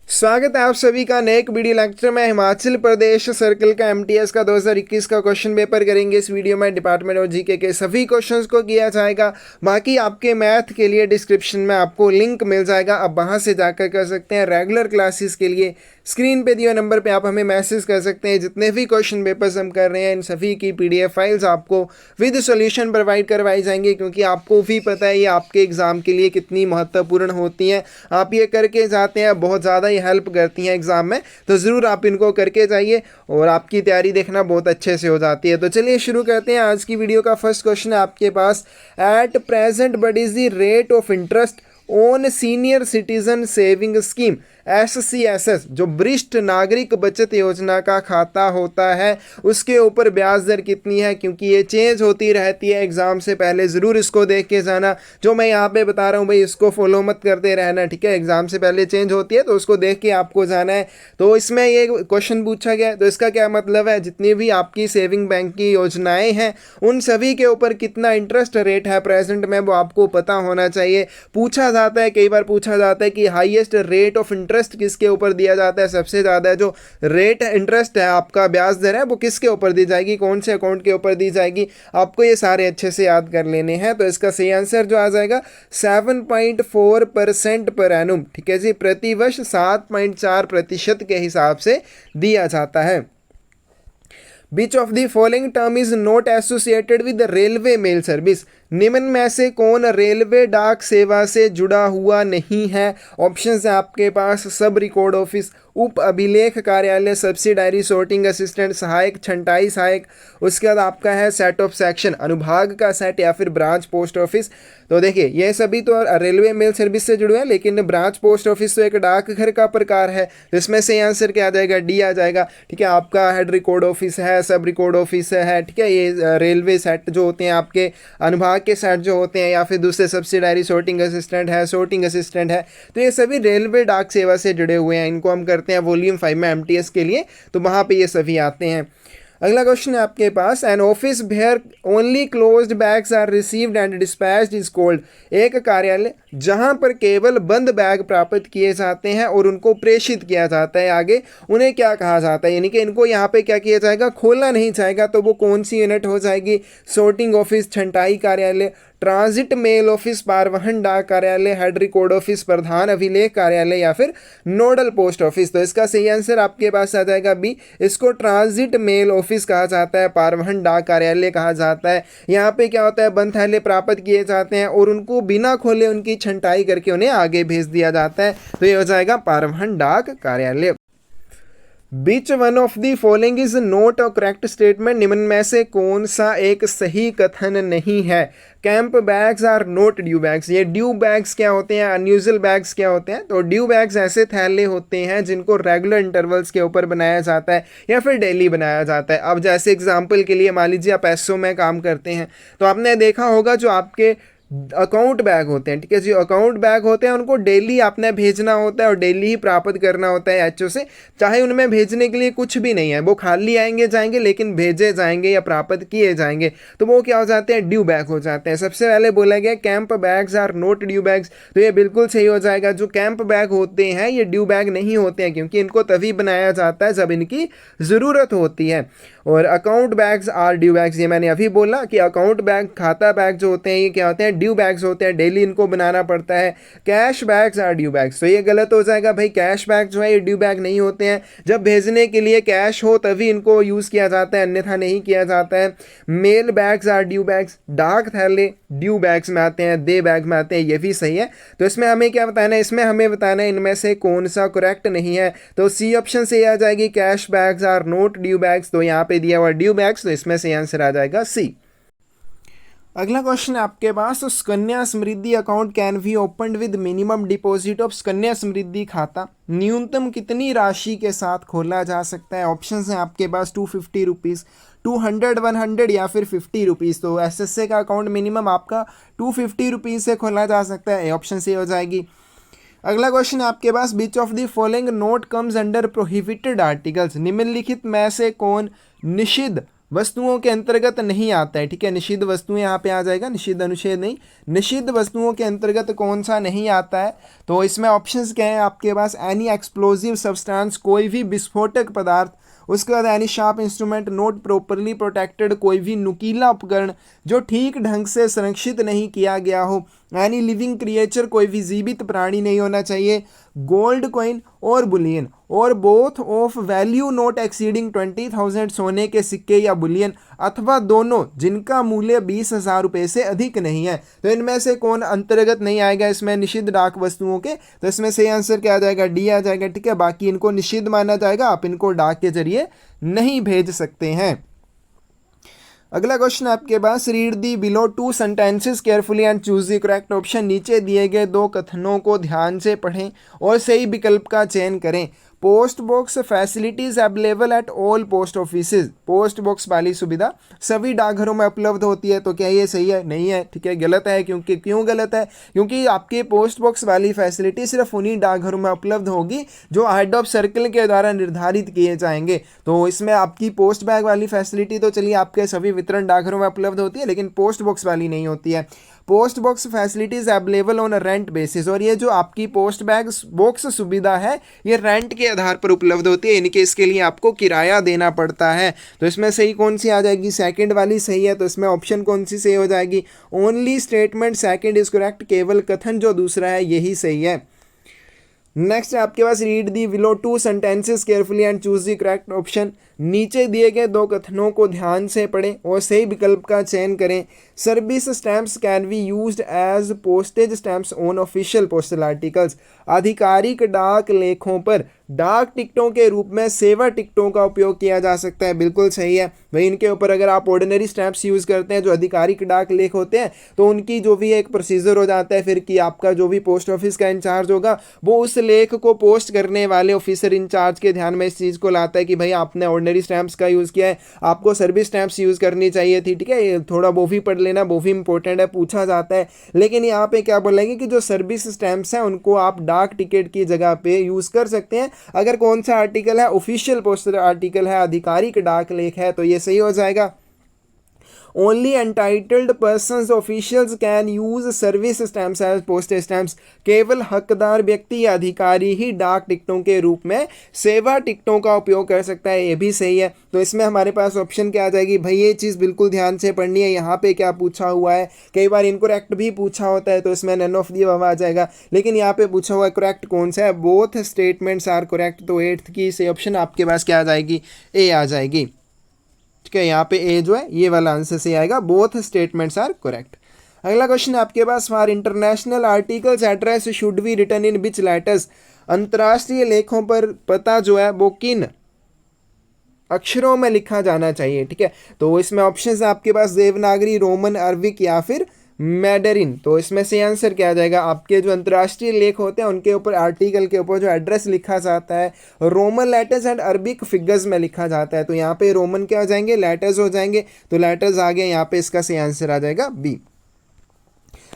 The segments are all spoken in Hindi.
स्वागत है आप सभी का नए एक वीडियो लेक्चर में। हिमाचल प्रदेश सर्कल का एमटीएस का 2021 का क्वेश्चन पेपर करेंगे। इस वीडियो में डिपार्टमेंट और जीके के सभी क्वेश्चंस को किया जाएगा। बाकी आपके मैथ के लिए डिस्क्रिप्शन में आपको लिंक मिल जाएगा, आप वहां से जाकर कर सकते हैं। रेगुलर क्लासेस के लिए स्क्रीन पे दिए नंबर पे आप हमें मैसेज कर सकते हैं। जितने भी क्वेश्चन पेपर्स हम कर रहे हैं इन सभी की पीडीएफ फाइल्स आपको विद सॉल्यूशन प्रोवाइड करवाई जाएंगी, क्योंकि आपको भी पता है ये आपके एग्ज़ाम के लिए कितनी महत्वपूर्ण होती हैं। आप ये करके जाते हैं, बहुत ज़्यादा ही हेल्प करती हैं एग्ज़ाम में, तो ज़रूर आप इनको करके जाइए और आपकी तैयारी देखना बहुत अच्छे से हो जाती है। तो चलिए शुरू करते हैं आज की वीडियो का। फर्स्ट क्वेश्चन है आपके पास, at present what is the rate of interest on senior citizen saving scheme SCSS, जो वरिष्ठ नागरिक बचत योजना का खाता होता है, उसके ऊपर ब्याज दर कितनी है? क्योंकि ये चेंज होती रहती है एग्जाम से पहले, ज़रूर इसको देख के जाना। जो मैं यहाँ पे बता रहा हूँ भाई इसको फॉलो मत करते रहना, ठीक है। एग्जाम से पहले चेंज होती है तो उसको देख के आपको जाना है। तो इसमें ये क्वेश्चन पूछा गया है, तो इसका क्या मतलब है, जितनी भी आपकी सेविंग बैंक की योजनाएं हैं उन सभी के ऊपर कितना इंटरेस्ट रेट है प्रेजेंट में, वो आपको पता होना चाहिए। पूछा जाता है, कई बार पूछा जाता है कि हाईएस्ट रेट ऑफ इंटरेस्ट किसके ऊपर दिया जाता है, सबसे ज़्यादा जो रेट इंटरेस्ट है आपका ब्याज दर है वो किसके ऊपर दी जाएगी, कौन से अकाउंट के ऊपर दी जाएगी, आपको ये सारे अच्छे से याद कर लेने हैं। तो इसका सही आंसर जो आ जाएगा 7.4% पर एनुम, ठीक है जी, प्रतिवर्ष 7.4% के हिसाब से दिया जाता है। Which of the following term is not associated with the railway mail service? निम्न में से कौन रेलवे डाक सेवा से जुड़ा हुआ नहीं है? ऑप्शंस है आपके पास, सब रिकॉर्ड ऑफिस, उप अभिलेख कार्यालय, सब्सिडायरी सॉर्टिंग असिस्टेंट, सहायक छंटाई सहायक, उसके बाद आपका है सेट ऑफ सेक्शन, अनुभाग का सेट, या फिर ब्रांच पोस्ट ऑफिस। तो देखिए ये सभी तो रेलवे मेल सर्विस से जुड़े हैं, लेकिन ब्रांच पोस्ट ऑफिस तो एक डाकघर का प्रकार है, तो इसमें से आंसर क्या आ जाएगा, डी आ जाएगा, ठीक है। आपका हेड रिकॉर्ड ऑफिस है, सब रिकॉर्ड ऑफिस है, ठीक है। ये रेलवे सेट जो होते हैं आपके, अनुभाग के सेट जो होते हैं, या फिर दूसरे सब्सिडायरी सॉर्टिंग असिस्टेंट है, तो ये सभी रेलवे डाक सेवा से जुड़े हुए हैं। इनको हम करते हैं वॉल्यूम 5 में एमटीएस के लिए, तो वहाँ पे ये सभी आते हैं। अगला क्वेश्चन है आपके पास, an office where only closed bags are received and dispatched is called. एक कार्यालय जहां पर केवल बंद बैग प्राप्त किए जाते हैं और उनको प्रेषित किया जाता है आगे, उन्हें क्या कहा जाता है? यानी कि इनको यहाँ पे क्या किया जाएगा, खोलना नहीं जाएगा, तो वो कौन सी यूनिट हो जाएगी? सॉर्टिंग ऑफिस, छंटाई कार्यालय, ट्रांजिट मेल ऑफिस, पारवहन डाक कार्यालय, हेड रिकॉर्ड ऑफिस, प्रधान अभिलेख कार्यालय, या फिर नोडल पोस्ट ऑफिस। तो इसका सही आंसर आपके पास आ जाएगा बी, इसको ट्रांजिट मेल ऑफिस कहा जाता है, पारवहन डाक कार्यालय कहा जाता है। यहाँ पे क्या होता है, बंद थैले प्राप्त किए जाते हैं और उनको बिना खोले उनकी छंटाई करके उन्हें आगे भेज दिया जाता है, तो ये हो जाएगा पारवहन डाक कार्यालय। Which one of the following is not a correct statement? निम्न में से कौन सा एक सही कथन नहीं है? Camp bags are not due bags. ये ड्यू बैग्स क्या होते हैं, अनयूजुअल बैग्स क्या होते हैं? तो ड्यू बैग्स ऐसे थैले होते हैं जिनको रेगुलर इंटरवल्स के ऊपर बनाया जाता है या फिर डेली बनाया जाता है। अब जैसे एग्जांपल के लिए मान लीजिए आप एसओ में काम करते हैं, तो आपने देखा होगा जो आपके अकाउंट बैग होते हैं, ठीक है जी, अकाउंट बैग होते हैं, उनको डेली आपने भेजना होता है और डेली ही प्राप्त करना होता है एचओ से। चाहे उनमें भेजने के लिए कुछ भी नहीं है, वो खाली आएंगे जाएंगे, लेकिन भेजे जाएंगे या प्राप्त किए जाएंगे, तो वो क्या हो जाते हैं, ड्यू बैग हो जाते हैं। सबसे पहले बोला गया camp bags are not due bags, तो ये बिल्कुल सही हो जाएगा। जो कैंप बैग होते हैं ये ड्यू बैग नहीं होते हैं, क्योंकि इनको तभी बनाया जाता है जब इनकी ज़रूरत होती है। और account bags are due bags, ये मैंने अभी बोला कि अकाउंट बैग, खाता बैग जो होते हैं ये क्या होते हैं, ड्यू बैग्स होते हैं, डेली इनको बनाना पड़ता है। Cash bags are due bags, तो ये गलत हो जाएगा भाई, कैश बैग जो है ये ड्यू बैग नहीं होते हैं। जब भेजने के लिए कैश हो तभी इनको यूज़ किया जाता है, अन्यथा नहीं किया जाता है। Mail bags are due bags, डाक थैले ड्यू बैग्स में आते हैं, दे बैग में आते हैं, ये भी सही है। तो इसमें हमें क्या बताना है, इसमें हमें बताना है इनमें से कौन सा करेक्ट नहीं है। तो सी ऑप्शन से आ जाएगी, cash bags are not due bags, तो यहाँ पे दिया हुआ ड्यू बैग्स, तो इसमें से आंसर आ जाएगा सी। अगला क्वेश्चन है आपके पास, तो Sukanya Samriddhi account can be opened with minimum deposit of. Sukanya Samriddhi खाता न्यूनतम कितनी राशि के साथ खोला जा सकता है? ऑप्शंस हैं आपके पास 250 रुपीज़, 200, 100 या फिर 50 रुपीज़। तो एसएसए का अकाउंट मिनिमम आपका 250 रुपीज़ से खोला जा सकता है, ऑप्शन से हो जाएगी। अगला क्वेश्चन है आपके पास, which of the following not comes under prohibited articles. निम्नलिखित में से कौन निषिद्ध वस्तुओं के अंतर्गत नहीं आता है, ठीक है। निषिद्ध वस्तुएं यहाँ पे आ जाएगा, निषिद्ध अनुच्छेद नहीं, निषिद्ध वस्तुओं के अंतर्गत कौन सा नहीं आता है। तो इसमें ऑप्शंस क्या है आपके पास, एनी एक्सप्लोजिव सब्सटेंस, कोई भी विस्फोटक पदार्थ, उसके बाद any sharp instrument not properly protected, कोई भी नुकीला उपकरण जो ठीक ढंग से संरक्षित नहीं किया गया हो, एनी लिविंग क्रिएचर, कोई भी जीवित प्राणी नहीं होना चाहिए, गोल्ड कॉइन और बुलियन, और both of value not exceeding 20,000, सोने के सिक्के या बुलियन, अथवा दोनों जिनका मूल्य 20,000 रुपये से अधिक नहीं है। तो इनमें से कौन अंतर्गत नहीं आएगा इसमें निषिद्ध डाक वस्तुओं के, तो इसमें सही आंसर क्या आ जाएगा, डी आ जाएगा, ठीक है। बाकी इनको निषिद्ध माना जाएगा, आप इनको डाक के जरिए नहीं भेज सकते हैं। अगला क्वेश्चन आपके पास, read the below two sentences carefully and choose the correct option, नीचे दिए गए दो कथनों को ध्यान से पढ़ें और सही विकल्प का चयन करें। Post box facilities available at all post offices, post box वाली सुविधा सभी डाकघरों में उपलब्ध होती है, तो क्या ये सही है, नहीं है, ठीक है, गलत है। क्योंकि क्यों गलत है, क्योंकि आपके पोस्ट बॉक्स वाली फैसिलिटी सिर्फ उन्हीं डाकघरों में उपलब्ध होगी जो हेड ऑफ सर्कल के द्वारा निर्धारित किए जाएंगे। तो इसमें आपकी पोस्ट बैग वाली फैसिलिटी तो चलिए आपके सभी वितरण डाकघरों में उपलब्ध होती है, लेकिन पोस्ट बॉक्स वाली नहीं होती है। Post box facilities available on rent basis, और ये जो आपकी पोस्ट बैग बॉक्स सुविधा है ये रेंट के आधार पर उपलब्ध होती है, यानी कि इसके लिए आपको किराया देना पड़ता है। तो इसमें सही कौन सी आ जाएगी, सेकंड वाली सही है, तो इसमें ऑप्शन कौन सी सही हो जाएगी, only statement second is correct, केवल कथन जो दूसरा है यही सही है। नेक्स्ट आपके पास, read the below two sentences carefully and choose the correct option, नीचे दिए गए दो कथनों को ध्यान से पढ़ें और सही विकल्प का चयन करें। Service stamps can be used as postage stamps on official postal articles, आधिकारिक डाक लेखों पर डाक टिकटों के रूप में सेवा टिकटों का उपयोग किया जा सकता है, बिल्कुल सही है भाई। इनके ऊपर अगर आप ऑर्डिनरी स्टैम्प्स यूज़ करते हैं जो आधिकारिक डाक लेख होते हैं, तो उनकी जो भी एक प्रोसीजर हो जाता है फिर कि आपका जो भी पोस्ट ऑफिस का इंचार्ज होगा वो उस लेख को पोस्ट करने वाले ऑफिसर इंचार्ज के ध्यान में इस चीज़ को लाता है कि भाई आपने ऑर्डिनरी स्टैम्प्स का यूज़ किया है, आपको सर्विस स्टैम्प्स यूज़ करनी चाहिए थी, ठीक है। थोड़ा वो भी पढ़ लेना, वो भी इंपॉर्टेंट है, पूछा जाता है। लेकिन यहाँ पे क्या बोलेंगे कि जो सर्विस स्टैम्प्स हैं उनको आप डाक टिकट की जगह पे यूज़ कर सकते हैं अगर कौन सा आर्टिकल है, ऑफिशियल पोस्टल आर्टिकल है, आधिकारिक डाक लेख है, तो ये सही हो जाएगा। Only entitled persons officials can use service stamps as postage stamps, केवल हकदार व्यक्ति या अधिकारी ही डाक टिकटों के रूप में सेवा टिकटों का उपयोग कर सकता है, ये भी सही है। तो इसमें हमारे पास ऑप्शन क्या आ जाएगी भाई, ये चीज़ बिल्कुल ध्यान से पढ़नी है। यहाँ पे क्या पूछा हुआ है, कई बार इनकरेक्ट भी पूछा होता है, तो इसमें नन ऑफ दी अबव आ जाएगा, लेकिन यहाँ पे पूछा हुआ है करेक्ट कौन सा है, बोथ स्टेटमेंट्स आर करेक्ट, तो 8th की से ऑप्शन आपके पास क्या आ जाएगी, ए आ जाएगी, ठीक है। यहाँ पे ए जो है ये वाला आंसर से आएगा, बोथ स्टेटमेंट्स आर करेक्ट। अगला क्वेश्चन आपके पास, for international articles address should be written in which letters, अंतर्राष्ट्रीय लेखों पर पता जो है वो किन अक्षरों में लिखा जाना चाहिए, ठीक है। तो इसमें ऑप्शंस आपके पास देवनागरी, रोमन, अरबिक या फिर मैडरिन। तो इसमें से आंसर क्या आ जाएगा, आपके जो अंतर्राष्ट्रीय लेख होते हैं उनके ऊपर आर्टिकल के ऊपर जो एड्रेस लिखा जाता है Roman letters and Arabic figures में लिखा जाता है। तो यहाँ पे रोमन क्या हो जाएंगे, लेटर्स हो जाएंगे, तो लेटर्स आ गए, यहाँ पे इसका सही आंसर आ जाएगा B.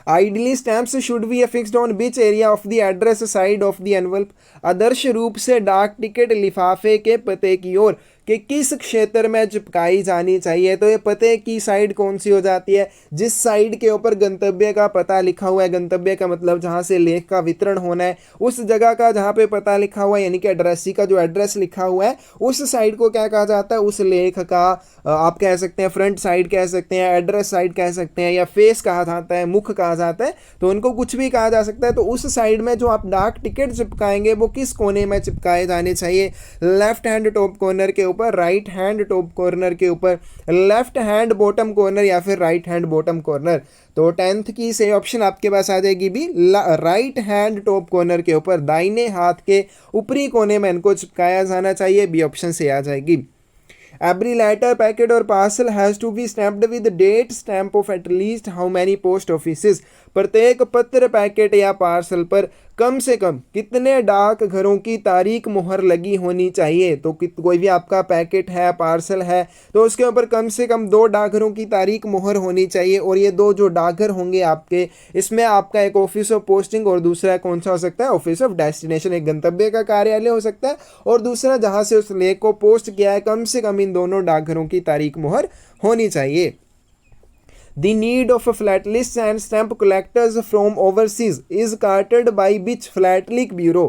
Ideally stamps should be affixed on which area of the address side of the envelope, आदर्श रूप से डाक टिकट लिफाफे के पते की ओर कि किस क्षेत्र में चिपकाई जानी चाहिए। तो ये पते की साइड कौन सी हो जाती है, जिस साइड के ऊपर गंतव्य का पता लिखा हुआ है, गंतव्य का मतलब जहाँ से लेख का वितरण होना है उस जगह का जहाँ पे पता लिखा हुआ है, यानी कि एड्रेसी का जो एड्रेस लिखा हुआ है उस साइड को क्या कहा जाता है, उस लेख का आप कह सकते हैं फ्रंट साइड कह सकते हैं, एड्रेस साइड कह सकते हैं, या फेस कहा जाता है, मुख कहा जाता है, तो उनको कुछ भी कहा जा सकता है। तो उस साइड में जो आप डाक टिकट चिपकाएंगे वो किस कोने में चिपकाए जाने चाहिए, लेफ्ट हैंड टॉप कॉर्नर के ऊपर, राइट हैंड टॉप कॉर्नर के ऊपर, लेफ्ट हैंड बॉटम कॉर्नर या फिर राइट हैंड बॉटम कॉर्नर। तो 10th की सही ऑप्शन आपके पास आ जाएगी भी, राइट हैंड टॉप कॉर्नर के ऊपर, दाहिने हाथ के ऊपरी कोने में इनको चिपकाया जाना चाहिए, बी ऑप्शन से आ जाएगी। Every letter, packet or parcel has to be stamped with date stamp of at least how many post offices, प्रत्येक पत्र, पैकेट या पार्सल पर कम से कम कितने डाकघरों की तारीख मुहर लगी होनी चाहिए। तो कोई भी आपका पैकेट है, पार्सल है, तो उसके ऊपर कम से कम 2 डाकघरों की तारीख मुहर होनी चाहिए। और ये 2 जो डाकघर होंगे आपके, इसमें आपका एक ऑफिस ऑफ पोस्टिंग और दूसरा कौन सा हो सकता है, ऑफिस ऑफ डेस्टिनेशन, एक गंतव्य का कार्यालय हो सकता है और दूसरा जहां से उस लेख को पोस्ट किया है, कम से कम इन दोनों डाकघरों की तारीख मुहर होनी चाहिए। The need of flat lists and stamp collectors from overseas is catered by which flat leak bureau।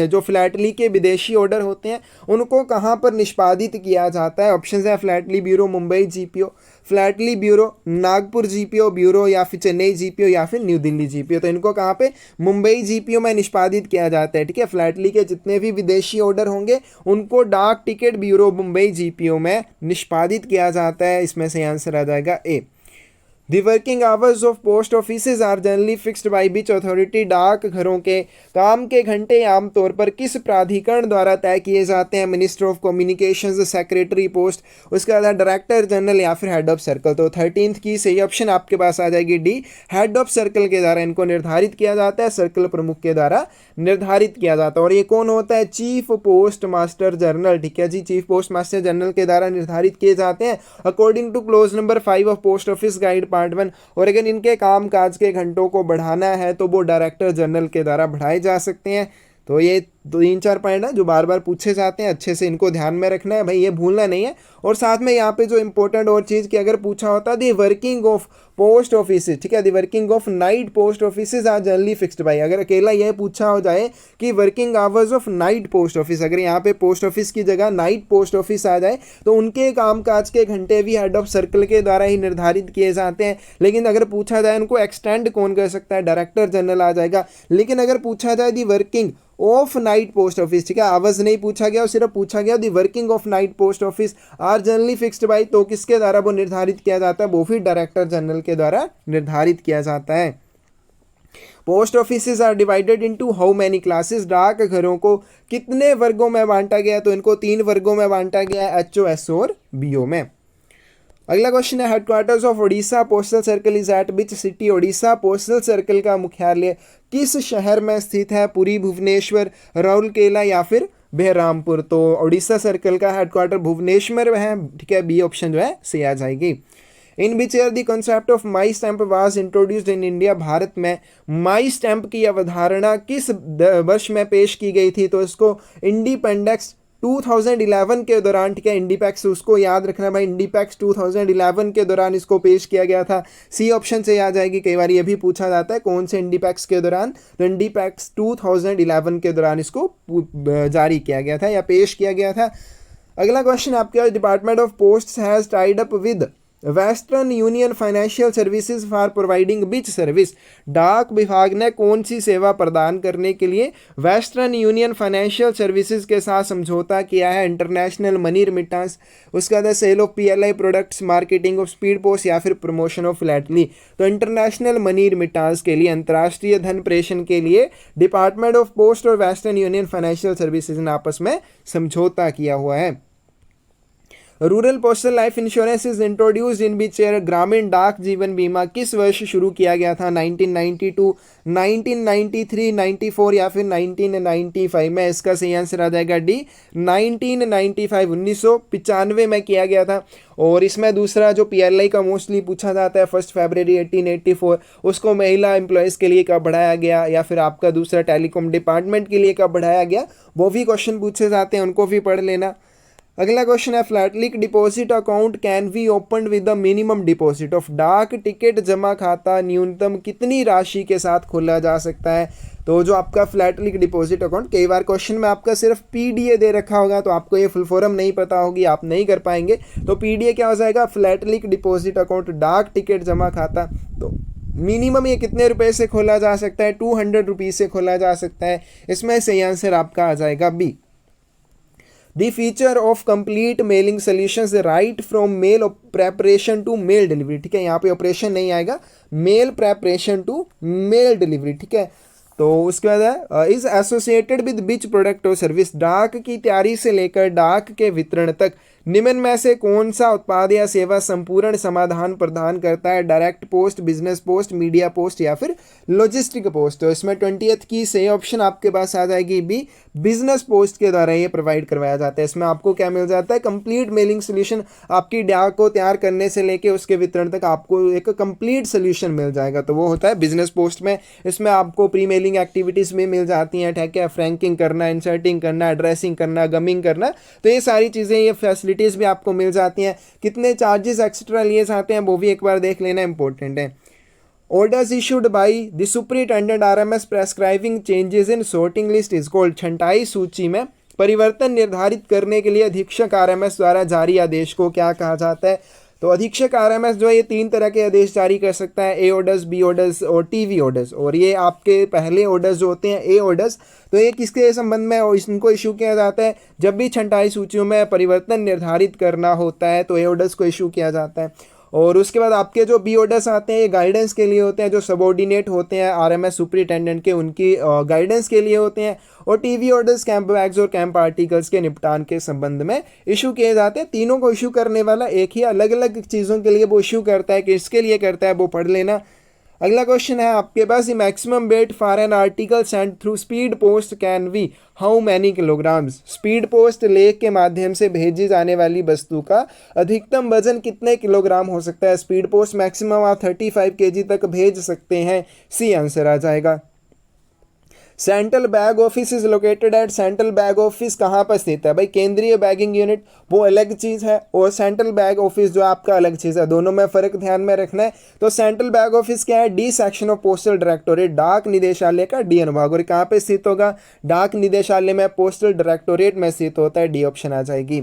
जो फ्लैट लीक के विदेशी ऑर्डर होते हैं उनको कहाँ पर निष्पादित किया जाता है। ऑप्शन है flat leak bureau Mumbai GPO, flat leak bureau Nagpur GPO bureau, या फिर चेन्नई जीपीओ, या फिर न्यू दिल्ली जीपीओ। तो इनको कहाँ पे, मुंबई जीपीओ में निष्पादित किया जाता है। ठीक है, फ्लैट लीक के जितने भी विदेशी ऑर्डर होंगे उनको डाक टिकट ब्यूरो मुंबई जीपीओ में निष्पादित किया जाता है। इसमें से आंसर आ जाएगा ए। The working hours of post offices are generally fixed by which authority। डाक घरों के काम के घंटे आमतौर पर किस प्राधिकरण द्वारा तय किए जाते हैं। Minister of communications, secretary post, उसके बाद डायरेक्टर जनरल या फिर हेड ऑफ सर्कल। तो 13th की सही ऑप्शन आपके पास आ जाएगी डी, हेड ऑफ सर्कल के द्वारा इनको निर्धारित किया जाता है, सर्कल प्रमुख के द्वारा निर्धारित किया जाता है। और ये कौन होता है, चीफ पोस्ट मास्टर जनरल। ठीक है जी, चीफ पोस्ट मास्टर जनरल के द्वारा निर्धारित किए जाते हैं according to clause number 5 of post office guide part 1। और अगर इनके काम काज के घंटों को बढ़ाना है तो वो डायरेक्टर जनरल के द्वारा बढ़ाए जा सकते हैं। तो ये 3-4 पॉइंट है जो बार बार पूछे जाते हैं, अच्छे से इनको ध्यान में रखना है भाई, ये भूलना नहीं है। और साथ में यहाँ पे जो इंपॉर्टेंट और चीज़ कि अगर पूछा होता the working of post office, ठीक है, the working of night post office are generally fixed by. अगर अकेला यह पूछा हो जाए कि working hours of night post office, अगर यहाँ पे पोस्ट ऑफिस की जगह नाइट पोस्ट ऑफिस आ जाए तो उनके कामकाज के घंटे भी हेड ऑफ सर्कल के द्वारा ही निर्धारित किए जाते हैं। लेकिन अगर पूछा जाए उनको एक्सटेंड कौन कर सकता है, डायरेक्टर जनरल आ जाएगा। लेकिन अगर पूछा जाए दी working of night post office, ठीक है, आवर्स नहीं पूछा गया और सिर्फ पूछा गया the working of night post office are generally fixed by, तो किसके द्वारा वो निर्धारित किया जाता है, वो भी डायरेक्टर जनरल के द्वारा निर्धारित किया जाता है। Post office are divided into how many classes. डाक घरों को कितने वर्गों में बांटा गया, तो इनको 3 वर्गों में बांटा गया है, एचओ, एसओ और बीओ में। अगला क्वेश्चन है headquarters of Odisha postal circle is eight which city. Odisha postal circle का मुख्यालय किस शहर में स्थित है, पुरी, भुवनेश्वर, राउरकेला या फिर बहरामपुर। तो ओडिशा सर्कल का हेडक्वार्टर भुवनेश्वर में है। ठीक है, बी ऑप्शन जो है सही आ जाएगी। In which year the concept of my stamp was introduced in India. भारत में माई स्टैंप की अवधारणा किस वर्ष में पेश की गई थी, तो इसको इंडिपेंडेंस 2011 के दौरान, ठीक है, इंडिपेक्स, उसको याद रखना भाई, इंडिपेक्स 2011 के दौरान इसको पेश किया गया था। सी ऑप्शन से आ जाएगी। कई बार ये भी पूछा जाता है कौन से इंडिपेक्स के दौरान, तो इंडिपेक्स 2011 के दौरान इसको जारी किया गया था या पेश किया गया था। अगला क्वेश्चन आपके, department of post has tied up with western Union financial services for providing which service. डाक विभाग ने कौन सी सेवा प्रदान करने के लिए वेस्टर्न यूनियन फाइनेंशियल सर्विसेज के साथ समझौता किया है। इंटरनेशनल मनी रिमिटेंस, उसके बाद sale of PLI products, marketing of speed post या फिर प्रमोशन ऑफ फ्लैटली। तो इंटरनेशनल मनी रिमिटेंस के लिए, अंतर्राष्ट्रीय धन प्रेषण के लिए डिपार्टमेंट ऑफ पोस्ट और वेस्टर्न यूनियन फाइनेंशियल सर्विसेज ने आपस में समझौता किया हुआ है। Rural postal life insurance is introduced in which year. ग्रामीण डाक जीवन बीमा किस वर्ष शुरू किया गया था, 1992, 1993, 94 या फिर 1995 में। इसका सही आंसर आ जाएगा डी, 1995, 1995 में किया गया था। और इसमें दूसरा जो पीएलआई का मोस्टली पूछा जाता है 1 फरवरी 1884, उसको महिला एम्प्लॉयज़ के लिए कब बढ़ाया गया, या फिर आपका दूसरा टेलीकॉम डिपार्टमेंट के लिए कब बढ़ाया गया, वो भी क्वेश्चन पूछे जाते हैं, उनको भी पढ़ लेना। अगला क्वेश्चन है philatelic deposit account can be open with the minimum deposit of. डाक टिकट जमा खाता न्यूनतम कितनी राशि के साथ खोला जा सकता है। तो जो आपका फ्लैटलिक डिपॉजिट अकाउंट, कई बार क्वेश्चन में आपका सिर्फ पीडीए दे रखा होगा तो आपको ये फुल फॉर्म नहीं पता होगी, आप नहीं कर पाएंगे। तो पीडीए क्या हो जाएगा, फ्लैटलिक डिपॉजिट अकाउंट डाक टिकट जमा खाता। तो मिनिमम ये कितने रुपए से खोला जा सकता है, 200 रुपीज़ से खोला जा सकता है। इसमें सही आंसर आपका आ जाएगा B. The feature of complete mailing solutions right from mail preparation to mail delivery। ठीक है, यहाँ पे ऑपरेशन नहीं आएगा, mail preparation to mail delivery. ठीक है, तो उसके बाद है is associated with which product और सर्विस। डाक की तैयारी से लेकर डाक के वितरण तक निम्न में से कौन सा उत्पाद या सेवा संपूर्ण समाधान प्रदान करता है? Direct post, business post, media post या फिर लॉजिस्टिक पोस्ट। तो इसमें 20th की सही ऑप्शन आपके पास आ जाएगी बी, बिजनेस पोस्ट के द्वारा ये प्रोवाइड करवाया जाता है। इसमें आपको क्या मिल जाता है? Complete mailing solution. आपकी डाक को तैयार करने से लेके उसके वितरण तक आपको एक कंप्लीट सोल्यूशन मिल जाएगा, तो वो होता है बिजनेस पोस्ट में। इसमें आपको प्री मेलिंग एक्टिविटीज़ भी मिल जाती हैं, ठीक है, फ्रैंकिंग करना, इंसर्टिंग करना, एड्रेसिंग करना, गमिंग करना, तो ये सारी चीज़ें, ये फैसिलिटीज़ भी आपको मिल जाती हैं। कितने चार्जेस एक्स्ट्रा लिए जाते हैं वो भी एक बार देख लेना इंपॉर्टेंट है। Orders issued by the superintendent RMS prescribing changes in sorting list is called। छंटाई सूची में परिवर्तन निर्धारित करने के लिए अधीक्षक RMS द्वारा जारी आदेश को क्या कहा जाता है? तो अधीक्षक RMS जो है ये 3 तरह के आदेश जारी कर सकता है, ए ऑर्डर्स, बी ऑर्डर्स और टीवी ऑर्डर्स। और ये आपके पहले ऑर्डर्स जो होते हैं ए ऑर्डर्स, तो ये किसके संबंध में इनको इशू किया जाता है? जब भी छंटाई सूचियों में परिवर्तन निर्धारित करना होता है तो ए ऑर्डर्स को इशू किया जाता है। और उसके बाद आपके जो बी ऑर्डर्स आते हैं ये गाइडेंस के लिए होते हैं, जो सबऑर्डिनेट होते हैं RMS सुपरिटेंडेंट के, उनकी गाइडेंस के लिए होते हैं। और टीवी ऑर्डर्स कैंप बैग्स और कैंप आर्टिकल्स के निपटान के संबंध में इशू किए जाते हैं। तीनों को इशू करने वाला एक ही, अलग अलग चीज़ों के लिए वो इशू करता है, किसके लिए करता है वो पढ़ लेना। अगला क्वेश्चन है आपके पास, maximum weight for an article send through speed post can be how many kilograms. Speed post लेख के माध्यम से भेजी जाने वाली वस्तु का अधिकतम वजन कितने किलोग्राम हो सकता है? स्पीड पोस्ट मैक्सिमम आप 35 kg तक भेज सकते हैं, सी आंसर आ जाएगा। Central bag office is located at. Central bag office कहाँ पर स्थित है? भाई केंद्रीय बैगिंग यूनिट वो अलग चीज़ है और सेंट्रल बैग ऑफिस जो आपका अलग चीज़ है, दोनों में फ़र्क ध्यान में रखना है। तो सेंट्रल बैग ऑफिस क्या है? D section of postal directorate, डाक निदेशालय का डी अनुभाग। और कहाँ पे स्थित होगा? डाक निदेशालय में, पोस्टल डायरेक्टोरेट में स्थित होता है, डी ऑप्शन आ जाएगी।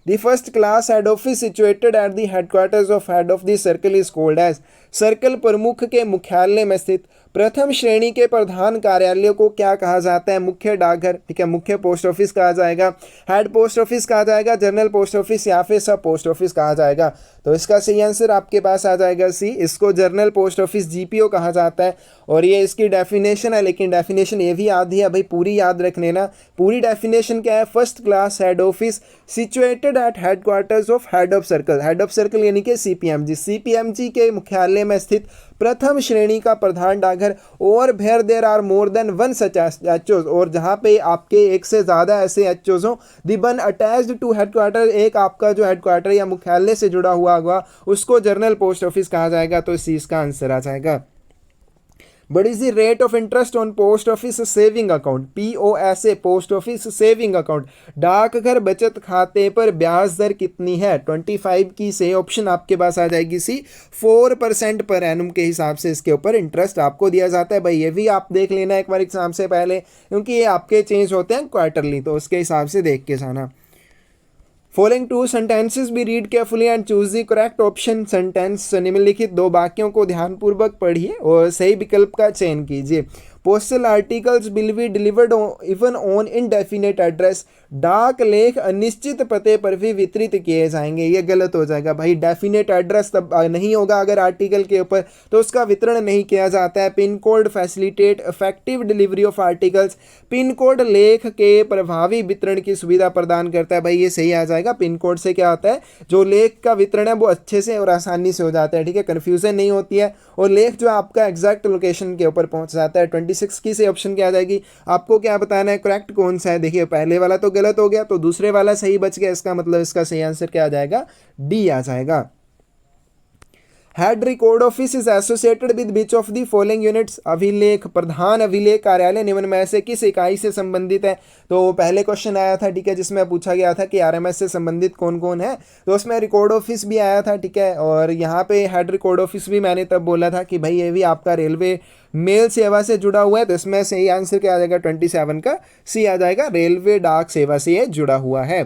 The first class head office situated at the headquarters of head of the circle is called as। Circle प्रमुख के मुख्यालय में स्थित प्रथम श्रेणी के प्रधान कार्यालय को क्या कहा जाता है? मुख्य डाकघर, ठीक है, मुख्य पोस्ट ऑफिस कहा जाएगा, हेड पोस्ट ऑफिस कहा जाएगा, जनरल पोस्ट ऑफिस या फिर सब पोस्ट ऑफिस कहा जाएगा। तो इसका सही आंसर आपके पास आ जाएगा सी, इसको जनरल पोस्ट ऑफिस GPO कहा जाता है। और ये इसकी डेफिनेशन है, लेकिन डेफिनेशन ये भी आधी है भाई, पूरी याद रख लेना। पूरी डेफिनेशन क्या है? First class head office situated at headquarters of head of circle. Head of circle यानी कि CPMG के मुख्यालय में स्थित प्रथम श्रेणी का प्रधान डाकघर। और where there are more than 1 such HOs, और जहाँ पे आपके एक से ज़्यादा ऐसे एचओज हों, दी वन अटैच्ड टू हेडक्वार्टर, एक आपका जो हेडक्वार्टर या मुख्यालय से जुड़ा हुआ होगा उसको जनरल पोस्ट ऑफिस कहा जाएगा। तो इसी इसका आंसर आ जाएगा। What is the rate of interest on post office saving account? POSA, post office saving account, डाकघर बचत खाते पर ब्याज दर कितनी है? 25 की सही ऑप्शन आपके पास आ जाएगी सी, 4% पर एनुम के हिसाब से इसके ऊपर इंटरेस्ट आपको दिया जाता है। भाई ये भी आप देख लेना एक बार एग्जाम से पहले, क्योंकि ये आपके चेंज होते हैं क्वार्टरली, तो उसके हिसाब से देख के जाना। फॉलोइंग 2 sentences भी read carefully and choose the correct option sentence. निम्नलिखित 2 वाक्यों को ध्यानपूर्वक पढ़िए और सही विकल्प का चयन कीजिए। Postal articles will be delivered even on indefinite address. डाक लेख अनिश्चित पते पर भी वितरित किए जाएंगे, ये गलत हो जाएगा भाई। डेफिनेट एड्रेस तब नहीं होगा अगर आर्टिकल के ऊपर, तो उसका वितरण नहीं किया जाता है। Pin code facilitate effective delivery of articles. Pin code लेख के प्रभावी वितरण की सुविधा प्रदान करता है, भाई ये सही आ जाएगा। पिन कोड से क्या होता है, जो लेख का वितरण है वो अच्छे से और आसानी से हो जाता है, ठीक है, कन्फ्यूजन नहीं होती है, और लेख जो आपका एग्जैक्ट लोकेशन के ऊपर पहुंच जाता है। 26 की से ऑप्शन क्या आ जाएगी? आपको क्या बताना है करेक्ट कौन सा है? देखिए पहले वाला तो गलत हो गया, तो दूसरे वाला सही बच गया, इसका मतलब इसका सही आंसर क्या आ जाएगा? डी आ जाएगा। Head record office is associated with which of the following units? अभिलेख, प्रधान अभिलेख कार्यालय निम्न में से किस इकाई से संबंधित है? तो पहले क्वेश्चन आया था, ठीक है, जिसमें पूछा गया था कि RMS से संबंधित कौन कौन है, तो उसमें रिकॉर्ड ऑफिस भी आया था, ठीक है। और यहाँ पे हेड रिकॉर्ड ऑफिस भी मैंने तब बोला था कि भाई ये भी आपका रेलवे मेल सेवा से जुड़ा हुआ है, तो इसमें सही आंसर क्या आ जाएगा? 27 का सी आ जाएगा, रेलवे डाक सेवा से ये जुड़ा हुआ है।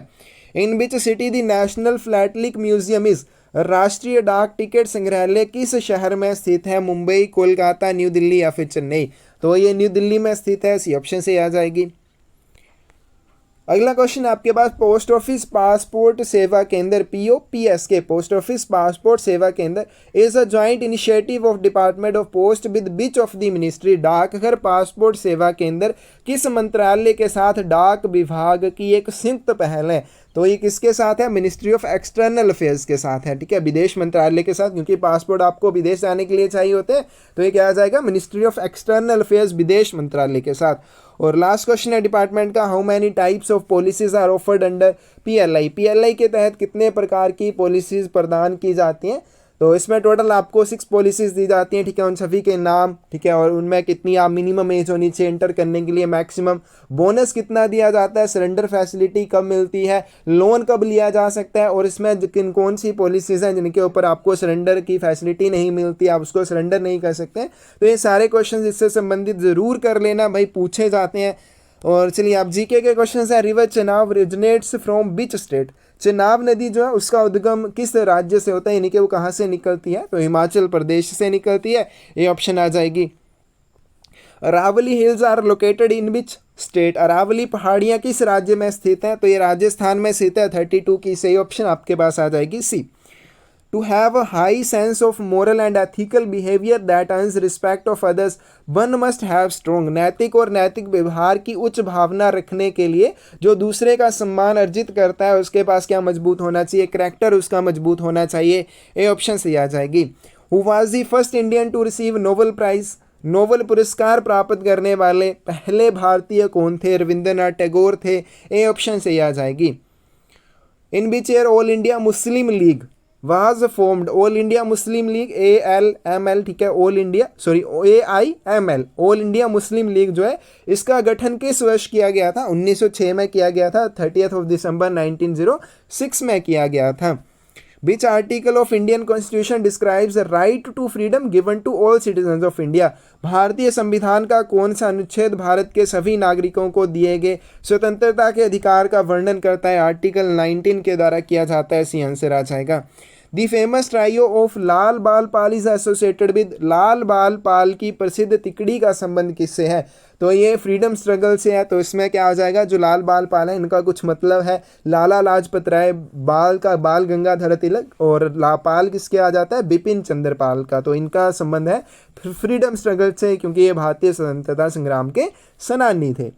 In which city the national philatelic museum is? राष्ट्रीय डाक टिकट संग्रहालय किस शहर में स्थित है? मुंबई, कोलकाता, न्यू दिल्ली या फिर चेन्नई? तो ये न्यू दिल्ली में स्थित है, सी ऑप्शन से आ जाएगी। अगला क्वेश्चन आपके पास, पोस्ट ऑफिस पासपोर्ट सेवा केंद्र POPSK, पोस्ट ऑफिस पासपोर्ट सेवा केंद्र is a joint initiative of department of post with which of the ministry? डाकघर पासपोर्ट सेवा केंद्र किस मंत्रालय के साथ डाक विभाग की एक संयुक्त पहल है? तो ये किसके साथ है, मिनिस्ट्री ऑफ एक्सटर्नल अफेयर्स के साथ है, ठीक है, विदेश मंत्रालय के साथ, क्योंकि पासपोर्ट आपको विदेश जाने के लिए चाहिए होते हैं, तो ये क्या आ जाएगा, मिनिस्ट्री ऑफ एक्सटर्नल अफेयर्स, विदेश मंत्रालय के साथ। और लास्ट क्वेश्चन है डिपार्टमेंट का, how many types of policies are offered under PLI, PLI के तहत कितने प्रकार की पॉलिसीज प्रदान की जाती हैं। तो इसमें टोटल आपको 6 पॉलिसीज़ दी जाती हैं, ठीक है, उन सभी के नाम, ठीक है, और उनमें कितनी आप मिनिमम एज होनी चाहिए एंटर करने के लिए, मैक्सिमम बोनस कितना दिया जाता है, सरेंडर फैसिलिटी कब मिलती है, लोन कब लिया जा सकता है, और इसमें किन कौन सी पॉलिसीज़ हैं जिनके ऊपर आपको सरेंडर की फैसिलिटी नहीं मिलती, आप उसको सरेंडर नहीं कर सकते। तो ये सारे क्वेश्चन इससे संबंधित ज़रूर कर लेना भाई, पूछे जाते हैं। और चलिए आप जीके के क्वेश्चन है, river Chenab originates from which state, Chenab नदी जो है उसका उद्गम किस राज्य से होता है, यानी कि वो कहाँ से निकलती है, तो हिमाचल प्रदेश से निकलती है, ये ऑप्शन आ जाएगी। Aravalli hills are located in which state, Aravalli पहाड़ियाँ किस राज्य में स्थित हैं, तो ये राजस्थान में स्थित है, 32 की सही ऑप्शन आपके पास आ जाएगी सी। To have a high sense of moral and ethical behavior that earns respect of others, one must have strong, नैतिक और नैतिक व्यवहार की उच्च भावना रखने के लिए जो दूसरे का सम्मान अर्जित करता है उसके पास क्या मजबूत होना चाहिए, करैक्टर उसका मजबूत होना चाहिए, ये ऑप्शन से आ जाएगी। Who was the first Indian to receive Nobel Prize, Nobel पुरस्कार प्राप्त करने वाले पहले भारतीय कौन थे, रविंद्रनाथ टैगोर थे, ये ऑप्शन से आ जाएगी। In which year All India Muslim League was formed, All India Muslim League ALML, ठीक है, All India AIML, All India Muslim League जो है इसका गठन किस वर्ष किया गया था, 1906 में किया गया था, 30 दिसंबर 1906 में किया गया था। Which article of Indian Constitution describes the right to freedom given to all citizens of India, भारतीय संविधान का कौन सा अनुच्छेद भारत के सभी नागरिकों को दिए गए स्वतंत्रता के अधिकार का वर्णन करता है, आर्टिकल 19 के द्वारा किया जाता है, सी आंसर आ जाएगा। दी फेमस ट्राइयो ऑफ लाल बाल पाल इज एसोसिएटेड विद, लाल बाल पाल की प्रसिद्ध तिकड़ी का संबंध किससे है, तो ये फ्रीडम स्ट्रगल से है, तो इसमें क्या आ जाएगा, जो लाल बाल पाल है इनका कुछ मतलब है लाला लाजपत राय, बाल का बाल गंगाधर तिलक, और पाल किसके आ जाता है, बिपिन चंद्र पाल का, तो इनका संबंध है फ्रीडम स्ट्रगल से, क्योंकि ये भारतीय स्वतंत्रता संग्राम के सेनानी थे।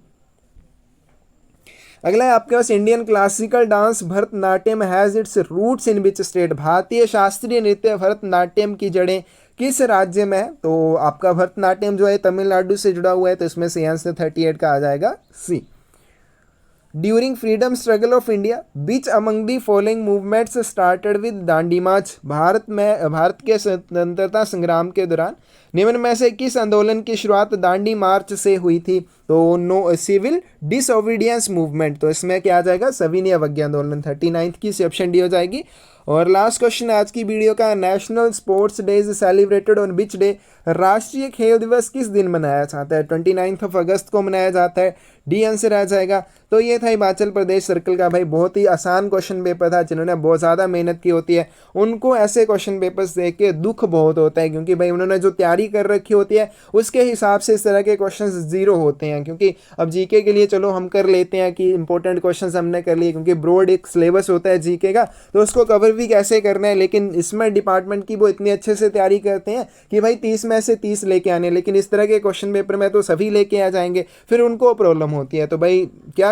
अगला है आपके पास, Indian classical dance Bharatanatyam has its roots in which state, भारतीय शास्त्रीय नृत्य भरतनाट्यम की जड़ें किस राज्य में है, तो आपका भरतनाट्यम जो है तमिलनाडु से जुड़ा हुआ है, तो इसमें से आंसर 38 का आ जाएगा C. During freedom struggle of India which among the following movements started with Dandi march, भारत के स्वतंत्रता संग्राम के दौरान निम्न में से किस आंदोलन की शुरुआत दांडी मार्च से हुई थी, तो नो सिविल डिसओबीडियंस मूवमेंट, तो इसमें क्या आ जाएगा, सविनय अवज्ञा आंदोलन, 39 की ऑप्शन डी हो जाएगी। और लास्ट क्वेश्चन आज की वीडियो का, national sports day is celebrated on which day, राष्ट्रीय खेल दिवस किस दिन मनाया जाता है, 29 अगस्त को मनाया जाता है, डी आंसर आ जाएगा। तो ये था हिमाचल प्रदेश सर्कल का भाई बहुत ही आसान क्वेश्चन पेपर था, जिन्होंने बहुत ज़्यादा मेहनत की होती है उनको ऐसे क्वेश्चन पेपर्स देख के दुख बहुत होता है, क्योंकि भाई उन्होंने जो तैयारी कर रखी होती है उसके हिसाब से इस तरह के क्वेश्चन जीरो होते हैं। क्योंकि अब जीके के लिए चलो हम कर लेते हैं कि इंपॉर्टेंट क्वेश्चन हमने कर लिए, क्योंकि ब्रॉड एक सिलेबस होता है जीके का, तो उसको कवर भी कैसे करना है, लेकिन इसमें डिपार्टमेंट की वो इतनी अच्छे से तैयारी करते हैं कि भाई 30 में से 30 लेके आने, लेकिन इस तरह के क्वेश्चन पेपर में तो सभी लेके आ जाएंगे, फिर उनको प्रॉब्लम होती है। तो भाई क्या